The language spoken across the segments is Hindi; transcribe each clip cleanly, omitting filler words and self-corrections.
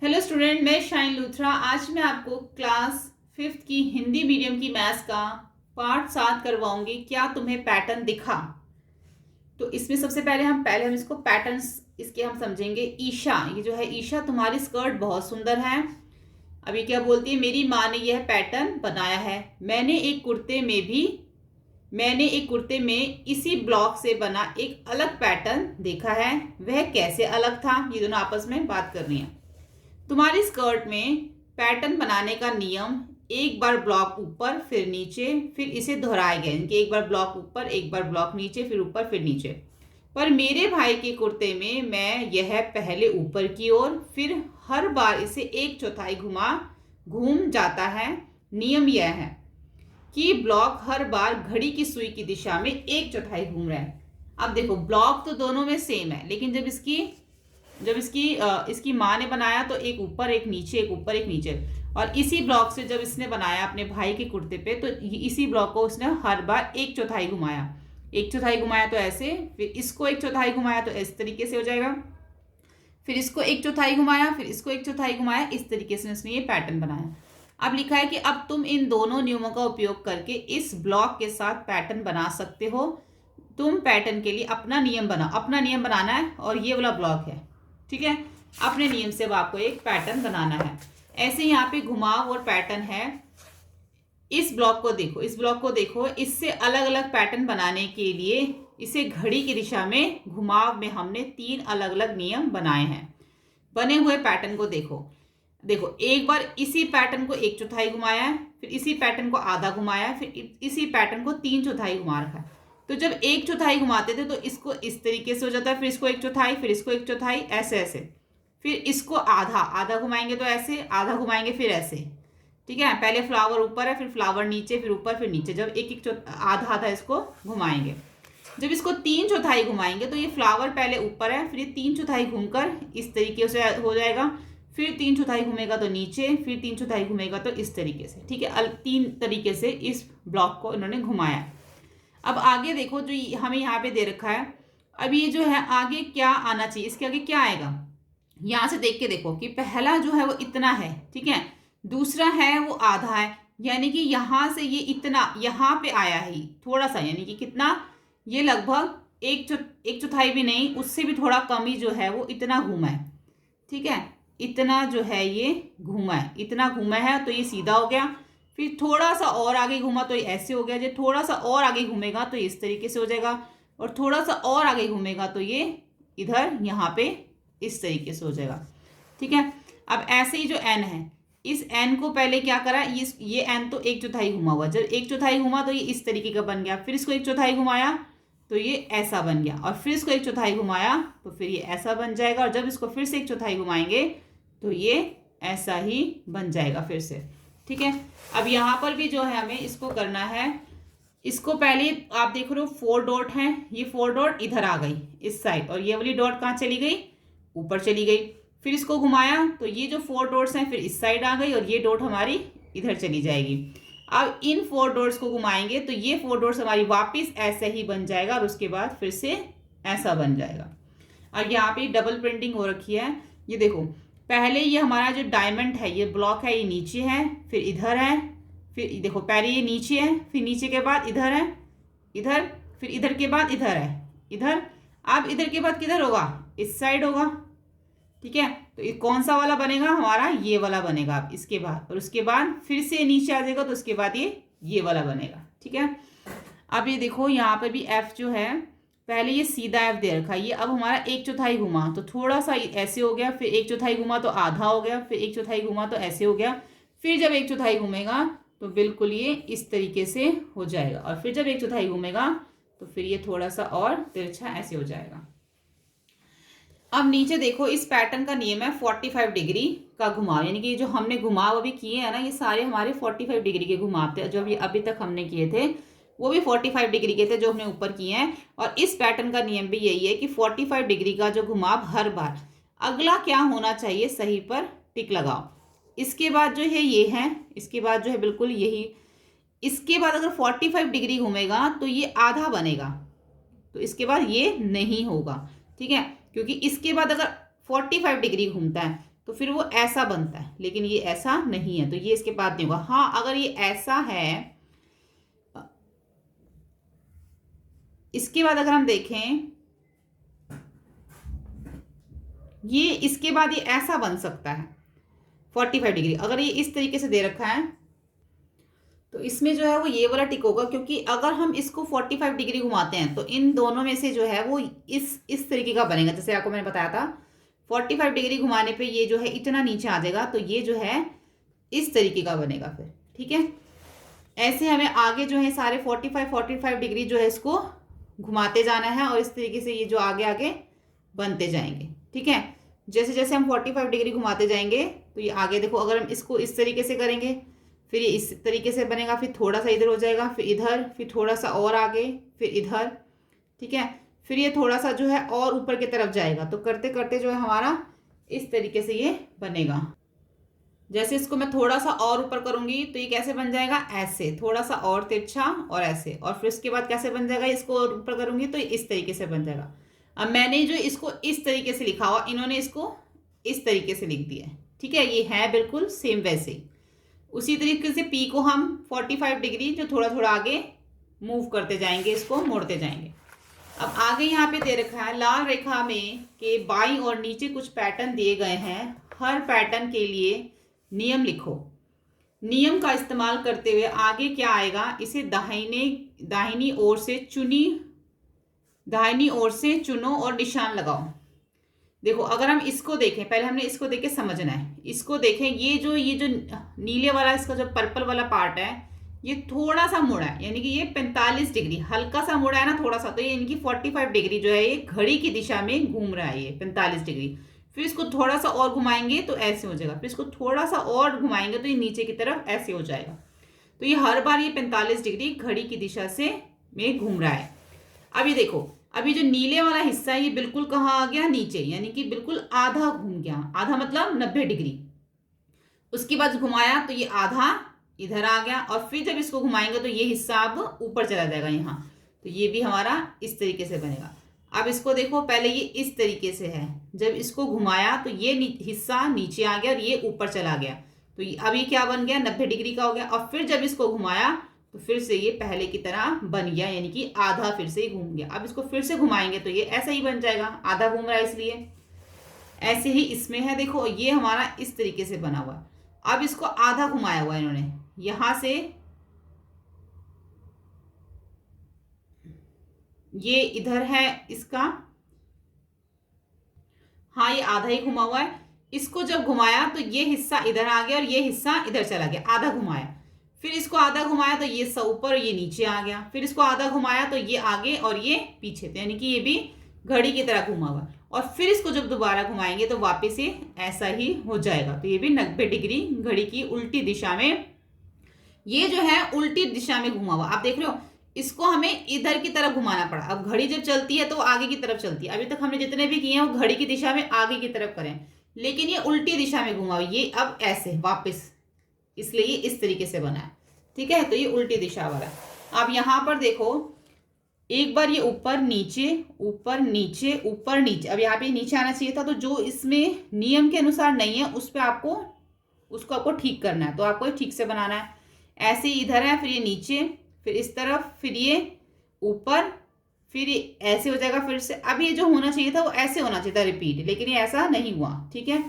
हेलो स्टूडेंट, मैं शाइन लूथरा। आज मैं आपको क्लास 5th की हिंदी मीडियम की मैथ्स का पार्ट 7 करवाऊंगी। क्या तुम्हें पैटर्न दिखा? तो इसमें सबसे पहले हम इसको पैटर्न्स इसके हम समझेंगे। ईशा, ये जो है ईशा, तुम्हारी स्कर्ट बहुत सुंदर है। अभी क्या बोलती है, मेरी माँ ने यह पैटर्न बनाया है। मैंने एक कुर्ते में इसी ब्लॉक से बना एक अलग पैटर्न देखा है। वह कैसे अलग था? ये दोनों आपस में बात कर रही हैं। तुम्हारी स्कर्ट में पैटर्न बनाने का नियम एक बार ब्लॉक ऊपर फिर नीचे फिर इसे दोहराए गए, इनके एक बार ब्लॉक ऊपर एक बार ब्लॉक नीचे फिर ऊपर फिर नीचे। पर मेरे भाई के कुर्ते में मैं यह पहले ऊपर की ओर फिर हर बार इसे एक चौथाई घूम जाता है। नियम यह है कि ब्लॉक हर बार घड़ी की सुई की दिशा में एक चौथाई घूम रहा है। अब देखो, ब्लॉक तो दोनों में सेम है, लेकिन जब इसकी माँ ने बनाया तो एक ऊपर एक नीचे, एक ऊपर एक नीचे। और इसी ब्लॉक से जब इसने बनाया अपने भाई के कुर्ते पे, तो इसी ब्लॉक को उसने हर बार एक चौथाई घुमाया। एक चौथाई घुमाया तो ऐसे, फिर इसको एक चौथाई घुमाया तो इस तरीके से हो जाएगा, फिर इसको एक चौथाई घुमाया, फिर इसको एक चौथाई घुमाया। इस तरीके से उसने ये पैटर्न बनाया। अब लिखा है कि अब तुम इन दोनों नियमों का उपयोग करके इस ब्लॉक के साथ पैटर्न बना सकते हो। तुम पैटर्न के लिए अपना नियम बनाना है, और ये वाला ब्लॉक है, ठीक है। अपने नियम से अब आपको एक पैटर्न बनाना है। ऐसे यहाँ पे घुमाव और पैटर्न है। इस ब्लॉक को देखो, इससे अलग अलग पैटर्न बनाने के लिए इसे घड़ी की दिशा में घुमाव में हमने 3 अलग अलग नियम बनाए हैं। बने हुए पैटर्न को देखो, एक बार इसी पैटर्न को एक चौथाई घुमाया है, फिर इसी पैटर्न को आधा घुमाया है, फिर इसी पैटर्न को 3 चौथाई घुमा रखा है। तो जब एक चौथाई घुमाते थे तो इसको इस तरीके से हो जाता है, फिर इसको एक चौथाई, फिर इसको एक चौथाई, ऐसे ऐसे। फिर इसको आधा घुमाएंगे तो ऐसे, आधा घुमाएंगे फिर ऐसे, ठीक है। पहले फ्लावर ऊपर है, फिर फ्लावर नीचे, फिर ऊपर फिर नीचे। जब एक एक आधा आधा इसको घुमाएंगे, जब इसको 3 चौथाई घुमाएंगे तो ये फ्लावर पहले ऊपर है, फिर ये 3 चौथाई घूमकर इस तरीके से हो जाएगा। फिर 3 चौथाई घूमेगा तो नीचे, फिर 3 चौथाई घूमेगा तो इस तरीके से, ठीक है। 3 तरीके से इस ब्लॉक को इन्होंने घुमाया। अब आगे देखो, जो हमें यहाँ पे दे रखा है, अब ये जो है आगे क्या आना चाहिए, इसके आगे क्या आएगा। यहाँ से देख के देखो कि पहला जो है वो इतना है, ठीक है। दूसरा है वो आधा है, यानी कि यहाँ से ये इतना यहाँ पे आया है थोड़ा सा, यानी कि कितना, ये लगभग एक चौथाई भी नहीं, उससे भी थोड़ा कम ही जो है वो इतना घूमा है, ठीक है। इतना जो है ये घूमा है, इतना घूमा है तो ये सीधा हो गया। फिर थोड़ा सा और आगे घूमा तो ये ऐसे हो गया। जो थोड़ा सा और आगे घूमेगा तो ये इस तरीके से हो जाएगा, और थोड़ा सा और आगे घूमेगा तो ये इधर यहाँ पे इस तरीके से हो जाएगा, ठीक है। अब ऐसे ही जो एन है, इस एन को पहले क्या करा, ये एन तो एक चौथाई घुमा हुआ, जब एक चौथाई घुमा तो ये इस तरीके का बन गया। फिर इसको एक चौथाई घुमाया तो ये ऐसा बन गया, और फिर इसको एक चौथाई घुमाया तो फिर ये ऐसा बन जाएगा, और जब इसको फिर से एक चौथाई घुमाएंगे तो ये ऐसा ही बन जाएगा फिर से, ठीक है। अब यहाँ पर भी जो है हमें इसको करना है। इसको पहले आप देख रहे हो 4 डॉट हैं, ये 4 डॉट इधर आ गई इस साइड, और ये वाली डॉट कहाँ चली गई, ऊपर चली गई। फिर इसको घुमाया तो ये जो 4 डॉट्स हैं फिर इस साइड आ गई, और ये डॉट हमारी इधर चली जाएगी। अब इन 4 डॉट्स को घुमाएंगे तो ये 4 डॉट्स हमारी वापस ऐसे ही बन जाएगा, और उसके बाद फिर से ऐसा बन जाएगा। और यहाँ पे डबल प्रिंटिंग हो रखी है, ये देखो। पहले ये हमारा जो डायमंड है, ये ब्लॉक है, ये नीचे है, फिर इधर है, फिर देखो पहले ये नीचे है, फिर नीचे के बाद इधर है, इधर, फिर इधर के बाद इधर है, इधर। अब इधर के बाद किधर होगा, इस साइड होगा, ठीक है। तो ये कौन सा वाला बनेगा हमारा, ये वाला बनेगा अब इसके बाद, और उसके बाद फिर से नीचे आ जाएगा तो उसके बाद ये वाला बनेगा, ठीक है। अब ये देखो यहाँ पर भी एफ जो है, पहले ये सीधा एफ दे रखा है, ये अब हमारा एक चौथाई घुमा तो थोड़ा सा ऐसे हो गया, फिर एक चौथाई घुमा तो आधा हो गया, फिर एक चौथाई घुमा तो ऐसे हो गया। फिर जब एक चौथाई घूमेगा तो बिल्कुल ये इस तरीके से हो जाएगा, और फिर जब एक चौथाई घूमेगा तो फिर ये थोड़ा सा और तिरछा ऐसे हो जाएगा। अब नीचे देखो, इस पैटर्न का नियम है 45 डिग्री का घुमाव, यानी कि जो हमने घुमाव अभी किए हैं ना, ये सारे हमारे 45 डिग्री के घुमाव थे। जो अभी तक हमने किए थे वो भी 45 डिग्री के थे जो हमने ऊपर किए हैं। और इस पैटर्न का नियम भी यही है कि 45 डिग्री का जो घुमाव हर बार अगला क्या होना चाहिए, सही पर टिक लगाओ। इसके बाद जो है ये है, इसके बाद जो है बिल्कुल यही, इसके बाद अगर 45 डिग्री घूमेगा तो ये आधा बनेगा, तो इसके बाद ये नहीं होगा, ठीक है। क्योंकि इसके बाद अगर 45 डिग्री घूमता है तो फिर वो ऐसा बनता है, लेकिन ये ऐसा नहीं है, तो ये इसके बाद नहीं होगा। हाँ, अगर ये ऐसा है, इसके बाद अगर हम देखें, ये इसके बाद ये ऐसा बन सकता है 45 डिग्री। अगर ये इस तरीके से दे रखा है तो इसमें जो है वो ये वाला टिक होगा, क्योंकि अगर हम इसको 45 डिग्री घुमाते हैं तो इन दोनों में से जो है वो इस तरीके का बनेगा। जैसे आपको मैंने बताया था 45 डिग्री घुमाने पे ये जो है इतना नीचे आ जाएगा, तो ये जो है इस तरीके का बनेगा फिर। ठीक है, ऐसे हमें आगे जो है सारे 45 डिग्री जो है इसको घुमाते जाना है, और इस तरीके से ये जो आगे आगे बनते जाएंगे। ठीक है, जैसे जैसे हम 45 डिग्री घुमाते जाएंगे तो ये आगे देखो, अगर हम इसको इस तरीके से करेंगे फिर ये इस तरीके से बनेगा, फिर थोड़ा सा इधर हो जाएगा, फिर इधर, फिर थोड़ा सा और आगे, फिर इधर। ठीक है, फिर ये थोड़ा सा जो है और ऊपर की तरफ जाएगा, तो करते करते जो है हमारा इस तरीके से ये बनेगा। जैसे इसको मैं थोड़ा सा और ऊपर करूंगी तो ये कैसे बन जाएगा, ऐसे, थोड़ा सा और तिरछा और ऐसे, और फिर उसके बाद कैसे बन जाएगा, इसको और ऊपर करूंगी तो इस तरीके से बन जाएगा। अब मैंने जो इसको इस तरीके से लिखा हुआ, इन्होंने इसको इस तरीके से लिख दिया है। ठीक है, ये है बिल्कुल सेम वैसे ही। उसी तरीके से पी को हम 45 डिग्री जो थोड़ा थोड़ा आगे मूव करते जाएंगे, इसको मोड़ते जाएंगे। अब आगे यहाँ पे दे रखा है लाल रेखा में के बाईं और नीचे कुछ पैटर्न दिए गए हैं, हर पैटर्न के लिए नियम लिखो। नियम का इस्तेमाल करते हुए आगे क्या आएगा, इसे दाहिनी ओर से चुनो और निशान लगाओ। देखो, अगर हम इसको देखें, पहले हमने इसको देख के समझना है। इसको देखें, ये जो नीले वाला, इसका जो पर्पल वाला पार्ट है, ये थोड़ा सा मुड़ा है, यानी कि ये 45 डिग्री हल्का सा मुड़ा है ना, थोड़ा सा, तो ये इनकी 45 डिग्री जो है ये घड़ी की दिशा में घूम रहा है, ये 45 डिग्री। फिर इसको थोड़ा सा और घुमाएंगे तो ऐसे हो जाएगा, फिर इसको थोड़ा सा और घुमाएंगे तो ये नीचे की तरफ ऐसे हो जाएगा। तो ये हर बार ये 45 डिग्री घड़ी की दिशा से में घूम रहा है। अब ये देखो, अभी जो नीले वाला हिस्सा है ये बिल्कुल कहाँ आ गया, नीचे, यानी कि बिल्कुल आधा घूम गया। आधा मतलब 90 डिग्री। उसके बाद घुमाया तो ये आधा इधर आ गया, और फिर जब इसको घुमाएंगे तो ये हिस्सा अब ऊपर चला जाएगा यहाँ, तो ये भी हमारा इस तरीके से बनेगा। अब इसको देखो, पहले ये इस तरीके से है, जब इसको घुमाया तो ये हिस्सा नीचे आ गया और ये ऊपर चला गया, तो अब ये क्या बन गया, 90 डिग्री का हो गया। और फिर जब इसको घुमाया तो फिर से ये पहले की तरह बन गया, यानी कि आधा फिर से ही घूम गया। अब इसको फिर से घुमाएंगे तो ये ऐसा ही बन जाएगा, आधा घूम रहा है इसलिए। ऐसे ही इसमें है, देखो ये हमारा इस तरीके से बना हुआ है। अब इसको आधा घुमाया हुआ है इन्होंने, यहां से ये इधर है इसका, हाँ ये आधा ही घुमा हुआ है। इसको जब घुमाया तो ये हिस्सा इधर आ गया और ये हिस्सा इधर चला गया, आधा घुमाया। फिर इसको आधा घुमाया तो ये सब ऊपर और ये नीचे आ गया, फिर इसको आधा घुमाया तो ये आगे और ये पीछे, तो यानी कि ये भी घड़ी की तरह घुमा हुआ। और फिर इसको जब दोबारा घुमाएंगे तो वापस ये ऐसा ही हो जाएगा, तो ये भी 90 डिग्री घड़ी की उल्टी दिशा में, ये जो है उल्टी दिशा में घुमा हुआ। आप देख रहे हो, इसको हमें इधर की तरफ घुमाना पड़ा। अब घड़ी जब चलती है तो आगे की तरफ चलती है, अभी तक हमने जितने भी किए हैं वो घड़ी की दिशा में आगे की तरफ करें, लेकिन ये उल्टी दिशा में घुमा, ये अब ऐसे वापस, इसलिए ये इस तरीके से बना है। ठीक है, तो ये उल्टी दिशा वाला। अब यहां पर देखो, एक बार ये ऊपर नीचे ऊपर नीचे ऊपर नीचे, अब यहाँ पे नीचे आना चाहिए था, तो जो इसमें नियम के अनुसार नहीं है उस पर उसको आपको ठीक करना है, तो आपको ठीक से बनाना है। ऐसे ही इधर है, फिर ये नीचे, फिर इस तरफ, फिर ये ऊपर, फिर ये ऐसे हो जाएगा फिर से। अब ये जो होना चाहिए था वो ऐसे होना चाहिए था रिपीट, लेकिन ये ऐसा नहीं हुआ। ठीक है,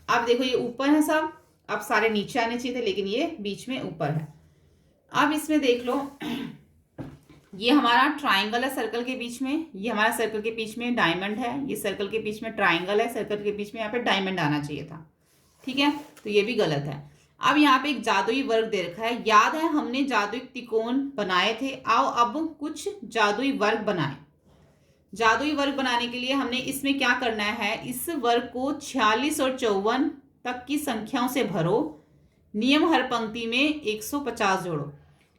अब देखो ये ऊपर है सब, अब सारे नीचे आने चाहिए थे, लेकिन ये बीच में ऊपर है। अब इसमें देख लो, ये हमारा ट्राइंगल है सर्कल के बीच में, ये हमारा सर्कल के बीच में डायमंड है, ये सर्कल के बीच में ट्राइंगल है, सर्कल के बीच में यहाँ पे डायमंड आना चाहिए था। ठीक है, तो ये भी गलत है। अब यहाँ पे एक जादुई वर्ग दे रखा है, याद है हमने जादुई त्रिकोण बनाए थे, आओ अब कुछ जादुई वर्ग बनाए। जादुई वर्ग बनाने के लिए हमने इसमें क्या करना है, इस वर्ग को 46 और 54 तक की संख्याओं से भरो, नियम हर पंक्ति में 150 जोड़ो,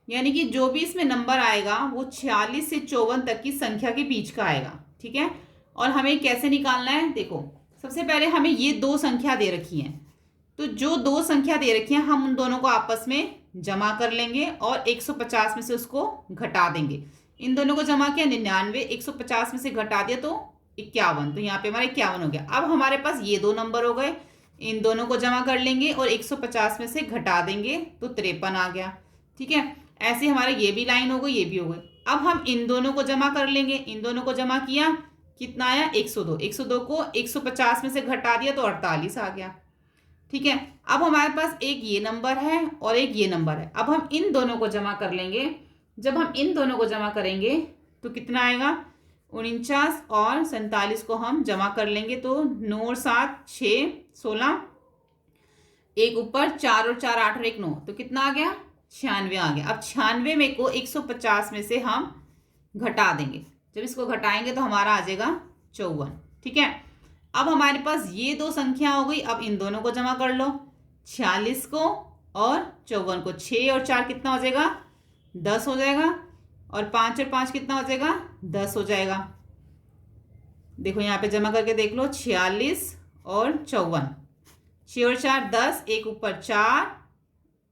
यानी कि जो भी इसमें नंबर आएगा वो 46 से 54 तक की संख्या के बीच का आएगा। ठीक है, और हमें कैसे निकालना है, देखो सबसे पहले हमें ये दो संख्या दे रखी हैं, तो जो दो संख्या दे रखी हैं हम उन दोनों को आपस में जमा कर लेंगे और 150 में से उसको घटा देंगे। इन दोनों को जमा किया 99, 150 में से घटा दिया तो 51, तो यहाँ पे हमारा 51 हो गया। अब हमारे पास ये दो नंबर हो गए, इन दोनों को जमा कर लेंगे और 150 में से घटा देंगे तो 53 आ गया। ठीक है, ऐसे हमारा ये भी लाइन हो गई, ये भी हो गई। अब हम इन दोनों को जमा कर लेंगे। इन दोनों को जमा किया, कितना आया 102। 102 को 150 में से घटा दिया तो 48 आ गया। ठीक है, अब हमारे पास एक ये नंबर है और एक ये नंबर है। अब हम इन दोनों को जमा कर लेंगे। जब हम इन दोनों को जमा करेंगे तो कितना आएगा, 49 और 47 को हम जमा कर लेंगे तो 9 और 7 6 16, एक ऊपर 4 और 4 8 और 1 9, तो कितना आ गया 96 आ गया। अब 96 में को 150 में से हम घटा देंगे। जब इसको घटाएंगे तो हमारा आ जाएगा 54। ठीक है, अब हमारे पास ये दो संख्या हो गई। अब इन दोनों को जमा कर लो, 46 को और 54 को। 6 और 4 कितना हो जाएगा 10 हो जाएगा, और 5 और 5 कितना हो जाएगा 10 हो जाएगा। देखो यहाँ पे जमा करके देख लो, 46 और 54, 6 और 4 10, एक ऊपर 4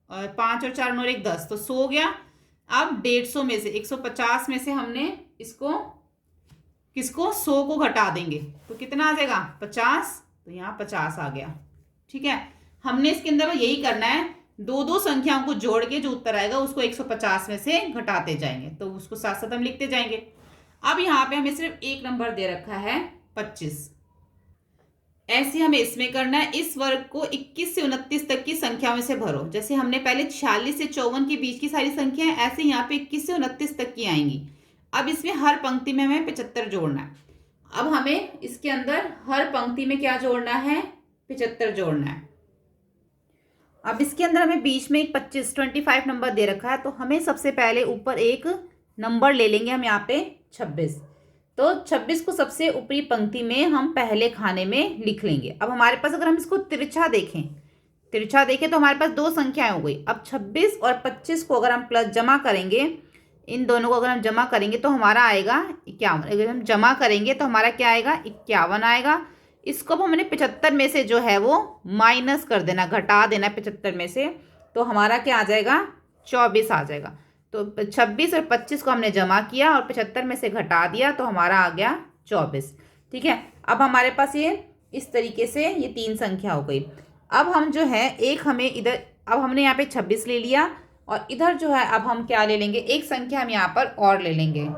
और 5 और 4 और 1 10, तो 100 हो गया। अब 150 में से 150 में से हमने इसको किसको 100 को घटा देंगे तो कितना आ जाएगा 50, तो यहाँ 50 आ गया। ठीक है, हमने इसके अंदर यही करना है, दो दो संख्याओं को जोड़ के जो उत्तर आएगा उसको 150 में से घटाते जाएंगे, तो उसको साथ साथ हम लिखते जाएंगे। अब यहाँ पे हमें सिर्फ एक नंबर दे रखा है 25। ऐसे हमें इसमें करना है, इस वर्ग को 21 से 29 तक की संख्या में से भरो। जैसे हमने पहले 46 से 54 के बीच की सारी संख्याएं, ऐसे यहाँ पे 21 से 29 तक की आएंगी। अब इसमें हर पंक्ति में हमें 75 जोड़ना है। अब हमें इसके अंदर हर पंक्ति में क्या जोड़ना है 75 जोड़ना है। अब इसके अंदर हमें बीच में एक 25 नंबर दे रखा है, तो हमें सबसे पहले ऊपर एक नंबर ले लेंगे हम यहाँ पे 26। तो 26 को सबसे ऊपरी पंक्ति में हम पहले खाने में लिख लेंगे। अब हमारे पास अगर हम इसको तिरछा देखें तो हमारे पास दो संख्याएं हो गई। अब 26 और 25 को अगर हम प्लस जमा करेंगे, इन दोनों को अगर हम जमा करेंगे तो हमारा आएगा 51। अगर हम जमा करेंगे तो हमारा क्या आएगा 51 आएगा। इसको अब हमने 75 में से जो है वो माइनस कर देना, घटा देना 75 में से, तो हमारा क्या आ जाएगा 24 आ जाएगा। तो 26 और 25 को हमने जमा किया और 75 में से घटा दिया तो हमारा आ गया 24। ठीक है, अब हमारे पास ये इस तरीके से ये तीन संख्या हो गई। अब हम जो है एक हमें इधर, अब हमने यहाँ पे 26 ले लिया और इधर जो है अब हम क्या ले लेंगे, एक संख्या हम यहाँ पर और ले लेंगे।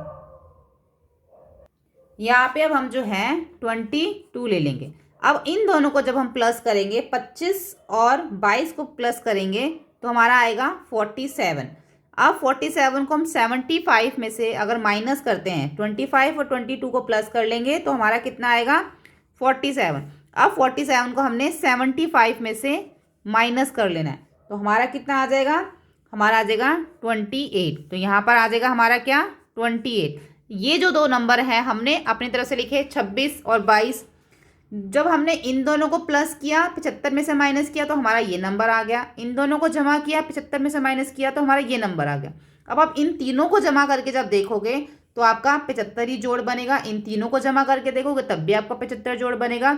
यहाँ पे अब हम जो है 22 ले लेंगे। अब इन दोनों को जब हम प्लस करेंगे, 25 और 22 को प्लस करेंगे तो हमारा आएगा 47। अब 47 को हम 75 में से अगर माइनस करते हैं, 25 और 22 को प्लस कर लेंगे तो हमारा कितना आएगा 47। अब 47 को हमने 75 में से माइनस कर लेना है, तो हमारा कितना आ जाएगा, हमारा आ जाएगा 28। तो यहाँ पर आ जाएगा हमारा क्या 28। ये जो दो नंबर हैं हमने अपनी तरफ से लिखे 26 और 22। जब हमने इन दोनों को प्लस किया, 75 में से माइनस किया तो हमारा ये नंबर आ गया। इन दोनों को जमा किया, 75 में से माइनस किया तो हमारा ये नंबर आ गया। अब आप इन तीनों को जमा करके जब देखोगे तो आपका 75 ही जोड़ बनेगा। इन तीनों को जमा करके देखोगे तब भी आपका 75 जोड़ बनेगा।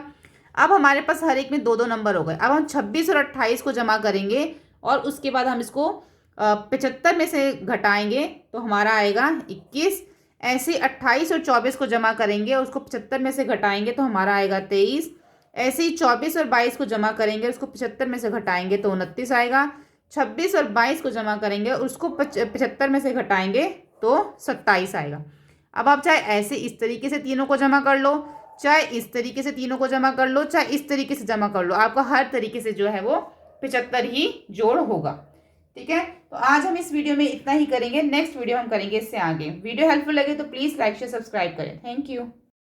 अब हमारे पास हर एक में दो दो नंबर हो गए। अब हम 26 और 28 को जमा करेंगे और उसके बाद हम इसको 75 में से घटाएंगे तो हमारा आएगा 21। ऐसे 28 और 24 को जमा करेंगे और उसको 75 में से घटाएंगे तो हमारा आएगा 23। ऐसे ही 24 और 22 को जमा करेंगे, उसको 75 में से घटाएंगे तो 29 आएगा। 26 और 22 को जमा करेंगे और उसको 75 में से घटाएंगे तो 27 आएगा। अब आप चाहे ऐसे इस तरीके से तीनों को जमा कर लो, चाहे इस तरीके से तीनों को जमा कर लो, चाहे इस तरीके से जमा कर लो, आपका हर तरीके से जो है वो 75 ही जोड़ होगा। ठीक है, तो आज हम इस वीडियो में इतना ही करेंगे। नेक्स्ट वीडियो हम करेंगे इससे आगे। वीडियो हेल्पफुल लगे तो प्लीज़ लाइक शेयर सब्सक्राइब करें। Thank you.